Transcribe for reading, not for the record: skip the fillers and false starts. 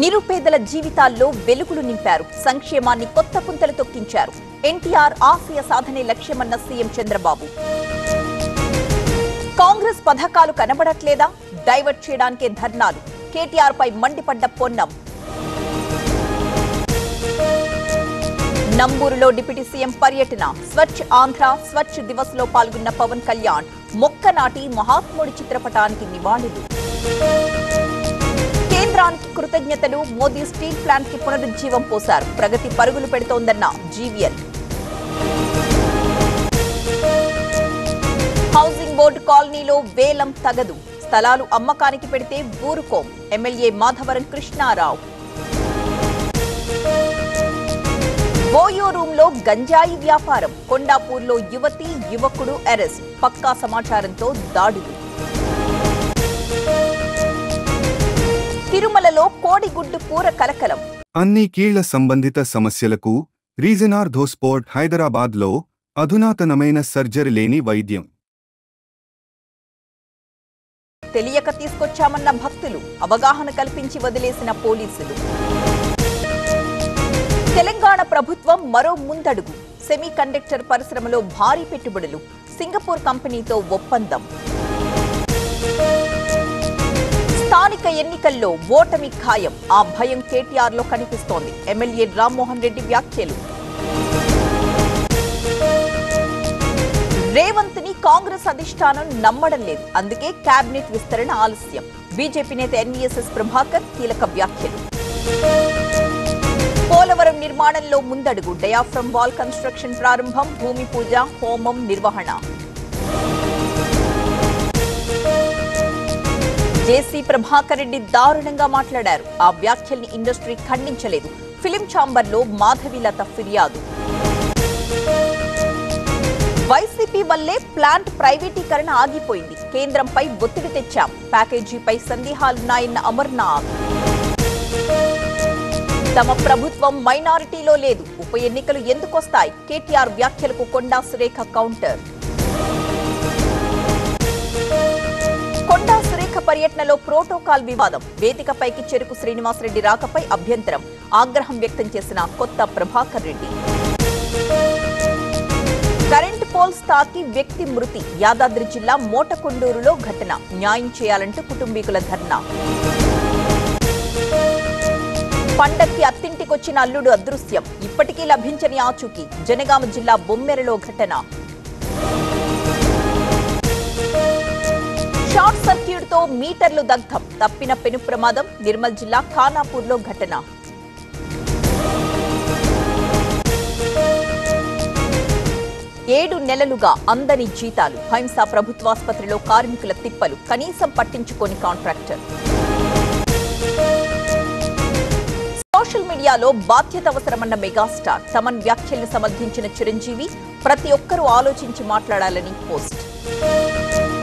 నిరుపేదల జీవితాల్లో వెలుగులు నింపారు. సంక్షేమాన్ని కొత్త పుంతలు తొక్కించారు. ఎన్టీఆర్ ఆశయ సాధనే లక్ష్యమన్న సీఎం చంద్రబాబు. కాంగ్రెస్ పథకాలు కనబడట్లేదా? డైవర్ట్ చేయడానికే ధర్నాలు. కేటీఆర్ పై మండిపడ్డ పొన్నం. నంబూరులో డిప్యూటీ సీఎం పర్యటన. స్వచ్ఛ ఆంధ్ర స్వచ్ఛ దివస్ లో పాల్గొన్న పవన్ కళ్యాణ్ మొక్క నాటి మహాత్ముడి చిత్రపటానికి నివాళులు. కేంద్రానికి కృతజ్ఞతలు. మోదీ స్టీల్ ప్లాంట్ కి పునరుజ్జీవం పోశారు. ప్రగతి పరుగులు పెడుతోందన్న జీవీఎల్. హౌసింగ్ బోర్డు కాలనీలో వేలం తగదు. స్థలాలు అమ్మకానికి పెడితే ఊరుకోం. MLA Madhavaram Krishnarao. OYO room లో గంజాయి వ్యాపారం. కొండాపూర్లో యువతి యువకుడు అరెస్ట్. పక్కా సమాచారంతో దాడులు. తిరుమలలో కోడిగుడ్డు కూర కలకలం. అన్ని కీళ్ల సంబంధిత సమస్యలకు రీజన్ ఆర్థోస్పోర్ట్ హైదరాబాద్లో అధునాతనమైన సర్జరీ లేని వైద్యం. తెలియక తీసుకొచ్చామన్న భక్తులు. అవగాహన కల్పించి వదిలేసిన పోలీసులు. తెలంగాణ ప్రభుత్వం మరో ముందడుగు. సెమీ కండక్టర్ పరిశ్రమలో భారీ పెట్టుబడులు. సింగపూర్ కంపెనీతో ఒప్పందం. స్థానిక ఎన్నికల్లో ఓటమి ఖాయం. ఆ భయం కేటీఆర్ లో కనిపిస్తోంది. ఎమ్మెల్యే రామ్మోహన్ రెడ్డి వ్యాఖ్యలు. రేవంత్ ని కాంగ్రెస్ అధిష్టానం నమ్మడం లేదు. అందుకే కేబినెట్ విస్తరణ ఆలస్యం. బీజేపీ నేత ఎన్వీఎస్ఎస్ ప్రభాకర్ కీలక వ్యాఖ్యలు. పోలవరం నిర్మాణంలో ముందడుగు. డయాఫ్రమ్ వాల్ కన్స్ట్రక్షన్ ప్రారంభం. భూమి పూజ హోమం నిర్వహణ. జేసీ ప్రభాకర్ రెడ్డి దారుణంగా మాట్లాడారు. ఆ వ్యాఖ్యల్ని ఇండస్ట్రీ ఖండించలేదు. ఫిలిం ఛాంబర్లో మాధవీలత ఫిర్యాదు. వైసీపీ వల్లే ప్లాంట్ ప్రైవేటీకరణ ఆగిపోయింది. కేంద్రంపై ఒత్తిడి తెచ్చాం. ప్యాకేజీపై సందేహాలున్నాయన్న అమర్నాథ్. తమ ప్రభుత్వం మైనారిటీలో లేదు. ఉప ఎన్నికలు ఎందుకొస్తాయి? కేటీఆర్ వ్యాఖ్యలకు కొండా సురేఖ కౌంటర్. కొండా సురేఖ పర్యటనలో ప్రోటోకాల్ వివాదం. వేదికపైకి చెరుకు శ్రీనివాసరెడ్డి రాకపై అభ్యంతరం. ఆగ్రహం వ్యక్తం చేసిన కొత్త ప్రభాకర్ రెడ్డి. కరెంట్ పోల్స్ తాకి వ్యక్తి మృతి. యాదాద్రి జిల్లా మోటకొండూరులో ఘటన. న్యాయం చేయాలంటూ కుటుంబీకుల ధర్నా. పండక్కి అత్తింటికొచ్చిన అల్లుడు అదృశ్యం. ఇప్పటికీ లభించని ఆచూకీ. జనగామ జిల్లా బొమ్మెరలో ఘటన. షార్ట్ సర్క్యూట్ తో మీటర్లు దగ్ధం. తప్పిన పెను ప్రమాదం. నిర్మల్ జిల్లా ఖానాపూర్లో ఘటన. ఏడు నెలలుగా అందని జీతాలు. హైంసా ప్రభుత్వాసుపత్రిలో కార్మికుల తిప్పలు. కనీసం పట్టించుకోని కాంట్రాక్టర్. సోషల్ మీడియాలో బాధ్యత అవసరమన్న మెగాస్టార్. తమన్ వ్యాఖ్యలను సమర్థించిన చిరంజీవి. ప్రతి ఒక్కరూ ఆలోచించి మాట్లాడాలని పోస్ట్.